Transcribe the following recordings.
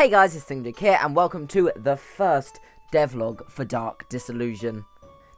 Hey guys, it's Thingjik here, and welcome to the first devlog for Dark Disillusion.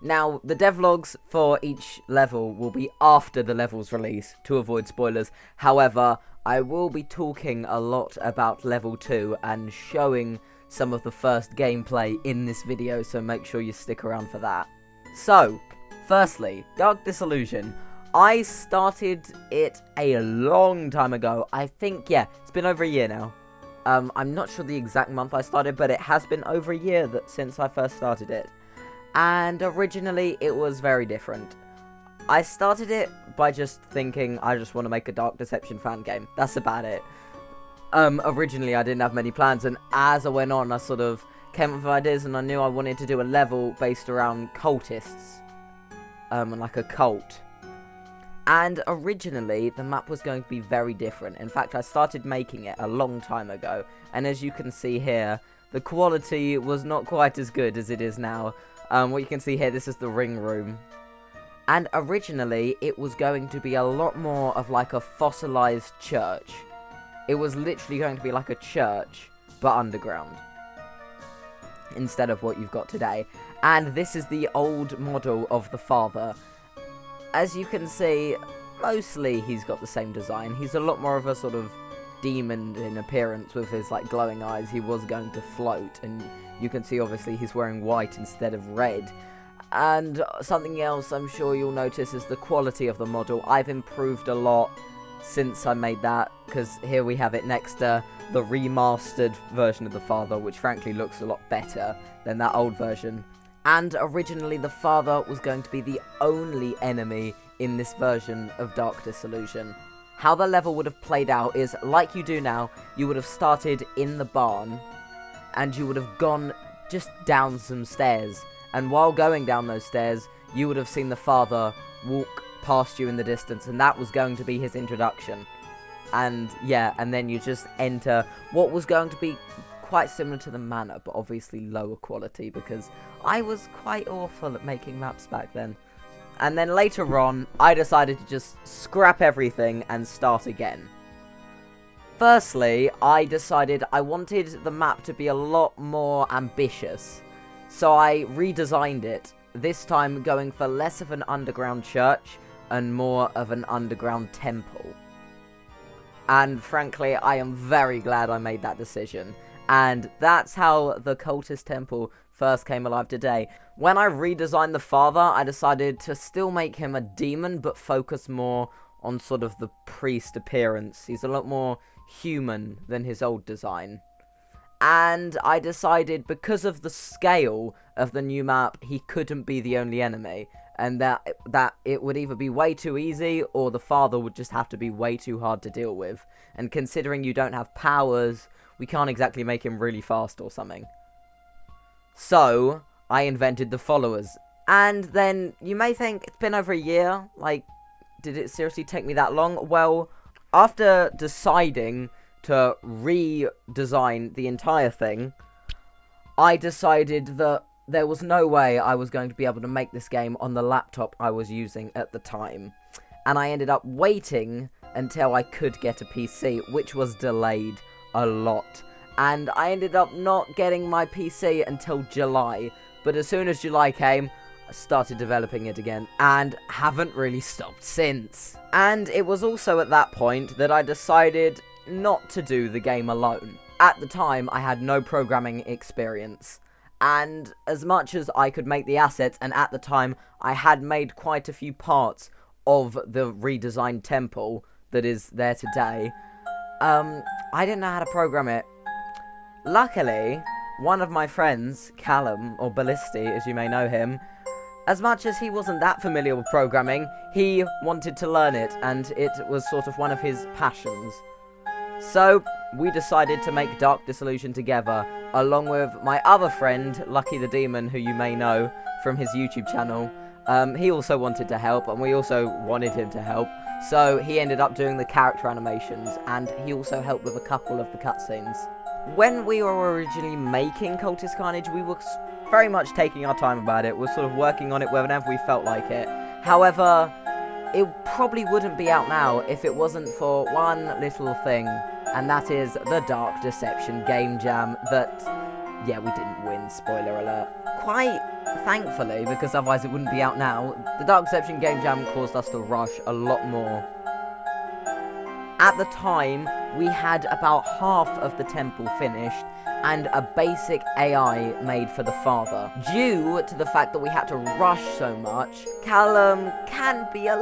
Now, the devlogs for each level will be after the level's release, to avoid spoilers. However, I will be talking a lot about level 2 and showing some of the first gameplay in this video, so make sure you stick around for that. So, firstly, Dark Disillusion. I started it a long time ago. I think, yeah, it's been over a year now. I'm not sure the exact month I started, but it has been over a year since I first started it. And originally, it was very different. I started it by just thinking, I just want to make a Dark Deception fan game. That's about it. Originally, I didn't have many plans, and as I went on, I sort of came up with ideas, and I knew I wanted to do a level based around cultists. Like a cult. And originally, the map was going to be very different. In fact, I started making it a long time ago. And as you can see here, the quality was not quite as good as it is now. What you can see here, this is the ring room. And originally, it was going to be a lot more of like a fossilized church. It was literally going to be like a church, but underground. Instead of what you've got today. And this is the old model of the father. As you can see, mostly he's got the same design. He's a lot more of a sort of demon in appearance with his like glowing eyes. He was going to float, and you can see obviously he's wearing white instead of red. And something else I'm sure you'll notice is the quality of the model. I've improved a lot since I made that, because here we have it next to the remastered version of the father, which frankly looks a lot better than that old version. And originally the father was going to be the only enemy in this version of Dark Disillusion. How the level would have played out is, like you do now, you would have started in the barn, and you would have gone just down some stairs. And while going down those stairs, you would have seen the father walk past you in the distance, and that was going to be his introduction. And yeah, and then you just enter what was going to be quite similar to the manor, but obviously lower quality, because I was quite awful at making maps back then. And then later on, I decided to just scrap everything and start again. Firstly, I decided I wanted the map to be a lot more ambitious, so I redesigned it, this time going for less of an underground church and more of an underground temple. And frankly, I am very glad I made that decision. And that's how the cultist temple first came alive today. When I redesigned the father, I decided to still make him a demon, but focus more on sort of the priest appearance. He's a lot more human than his old design. And I decided, because of the scale of the new map, he couldn't be the only enemy. And that it would either be way too easy, or the father would just have to be way too hard to deal with. And considering you don't have powers, we can't exactly make him really fast or something. So, I invented the followers. And then, you may think, it's been over a year, like, did it seriously take me that long? Well, after deciding to redesign the entire thing, I decided that there was no way I was going to be able to make this game on the laptop I was using at the time. And I ended up waiting until I could get a PC, which was delayed a lot. And I ended up not getting my PC until July. But as soon as July came, I started developing it again, and haven't really stopped since. And it was also at that point that I decided not to do the game alone. At the time, I had no programming experience. And as much as I could make the assets, and at the time, I had made quite a few parts of the redesigned temple that is there today, I didn't know how to program it. Luckily, one of my friends, Callum, or Ballisti as you may know him, as much as he wasn't that familiar with programming, he wanted to learn it, and it was sort of one of his passions. So, we decided to make Dark Disillusion together, along with my other friend, Lucky the Demon, who you may know from his YouTube channel. He also wanted to help, and we also wanted him to help. So he ended up doing the character animations, and he also helped with a couple of the cutscenes. When we were originally making Cultist Carnage, we were very much taking our time about it. We were sort of working on it whenever we felt like it. However, it probably wouldn't be out now if it wasn't for one little thing and that is the Dark Deception Game Jam that, yeah, we didn't win, spoiler alert. Quite thankfully, because otherwise it wouldn't be out now, the Dark Deception Game Jam caused us to rush a lot more. At the time, we had about half of the temple finished, and a basic AI made for the father. Due to the fact that we had to rush so much, Callum can be a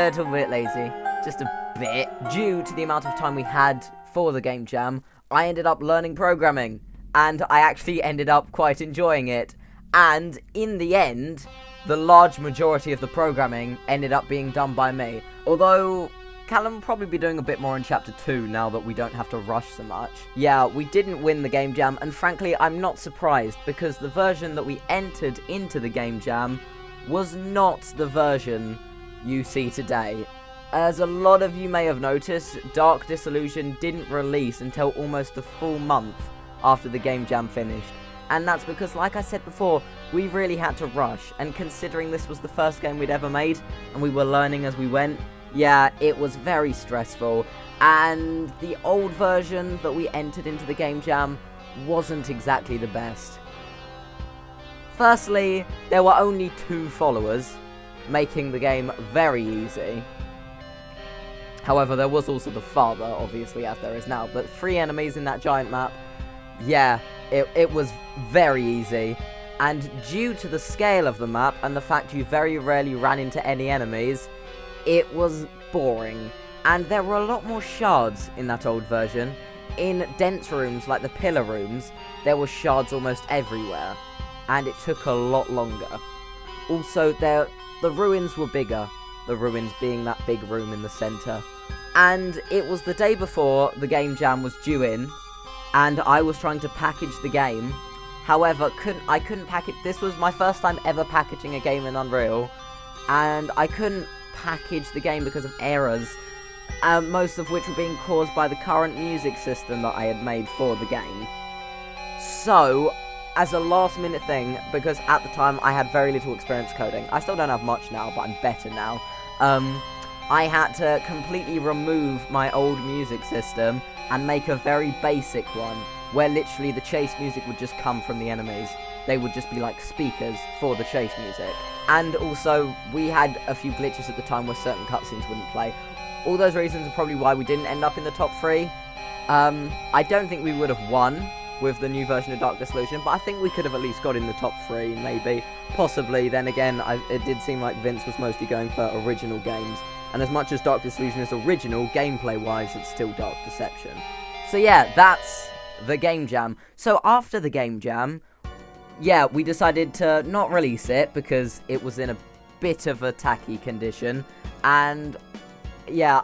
little bit lazy. Just a bit. Due to the amount of time we had for the game jam, I ended up learning programming, and I actually ended up quite enjoying it. And in the end, the large majority of the programming ended up being done by me. Although Callum will probably be doing a bit more in Chapter 2 now that we don't have to rush so much. Yeah, we didn't win the game jam, and frankly, I'm not surprised, because the version that we entered into the game jam was not the version you see today. As a lot of you may have noticed, Dark Disillusion didn't release until almost a full month after the game jam finished. And that's because, like I said before, we really had to rush, and considering this was the first game we'd ever made, and we were learning as we went, yeah, it was very stressful, and the old version that we entered into the game jam wasn't exactly the best. Firstly, there were only 2 followers, making the game very easy. However, there was also the father, obviously, as there is now, but 3 enemies in that giant map, yeah, it was very easy. And due to the scale of the map, and the fact you very rarely ran into any enemies, it was boring, and there were a lot more shards in that old version. In dense rooms like the pillar rooms, there were shards almost everywhere, and it took a lot longer. Also, the ruins were bigger, the ruins being that big room in the centre. And it was the day before the game jam was due in, and I was trying to package the game. However, I couldn't package. This was my first time ever packaging a game in Unreal, and I couldn't package the game because of errors, most of which were being caused by the current music system that I had made for the game. So, as a last minute thing, because at the time I had very little experience coding, I still don't have much now, but I'm better now, I had to completely remove my old music system and make a very basic one, where literally the chase music would just come from the enemies. They would just be like speakers for the chase music. And also, we had a few glitches at the time where certain cutscenes wouldn't play. All those reasons are probably why we didn't end up in the top 3. I don't think we would have won with the new version of Dark Disillusion, but I think we could have at least got in the top 3, maybe. Possibly, then again, it did seem like Vince was mostly going for original games. And as much as Dark Disillusion is original, gameplay-wise, it's still Dark Deception. So yeah, that's the game jam. So after the game jam, yeah, we decided to not release it because it was in a bit of a tacky condition, and yeah,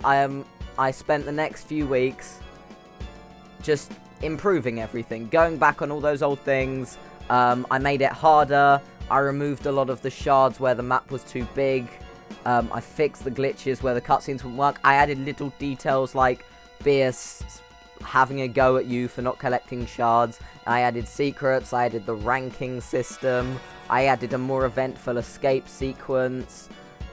I spent the next few weeks just improving everything, going back on all those old things. I made it harder, I removed a lot of the shards where the map was too big, I fixed the glitches where the cutscenes wouldn't work, I added little details like Beers having a go at you for not collecting shards. I added secrets, I added the ranking system, I added a more eventful escape sequence,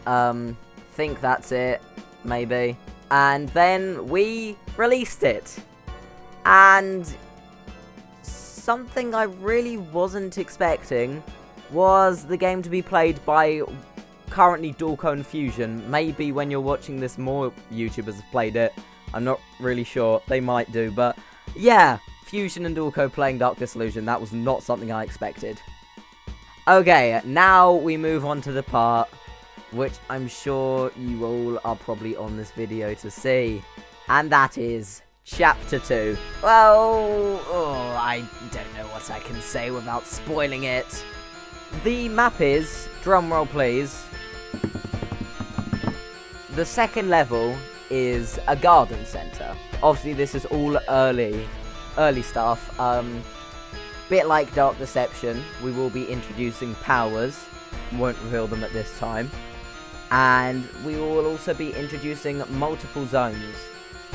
think that's it, maybe. And then we released it. And something I really wasn't expecting was the game to be played by currently Dorco Fusion. Maybe when you're watching this more YouTubers have played it. I'm not really sure. They might do, but yeah, Fusion and Dorco playing Dark Disillusion. That was not something I expected. Okay, now we move on to the part which I'm sure you all are probably on this video to see, and that is Chapter 2. Well, I don't know what I can say without spoiling it. The map is, drumroll please, the second level is a garden centre. Obviously this is all early stuff. Bit like Dark Deception, we will be introducing powers, won't reveal them at this time, and we will also be introducing multiple zones.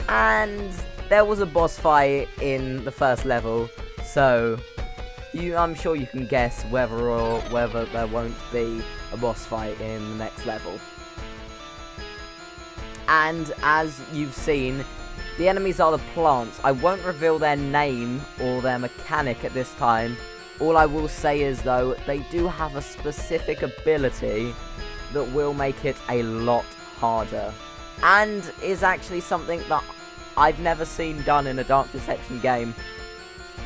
And there was a boss fight in the first level, so I'm sure you can guess whether there won't be a boss fight in the next level. And as you've seen, The enemies are the plants. I won't reveal their name or their mechanic at this time. All I will say is, though, they do have a specific ability that will make it a lot harder. And is actually something that I've never seen done in a Dark Deception game.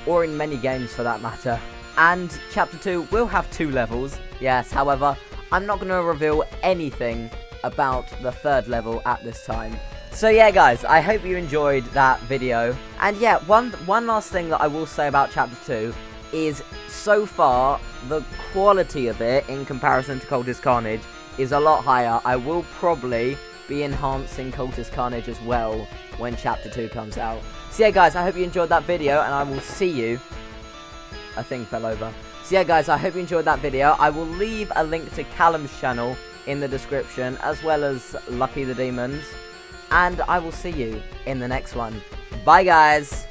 Or in many games for that matter. And Chapter 2 will have 2 levels. Yes, however, I'm not going to reveal anything about the 3rd level at this time. So yeah, guys, I hope you enjoyed that video. And yeah, one last thing that I will say about Chapter 2 is, so far, the quality of it in comparison to Cultist Carnage is a lot higher. I will probably be enhancing Cultist Carnage as well when Chapter 2 comes out. So yeah, guys, I hope you enjoyed that video, and I will see you... A thing fell over. So yeah, guys, I hope you enjoyed that video. I will leave a link to Callum's channel in the description, as well as Lucky the Demons. And I will see you in the next one. Bye, guys!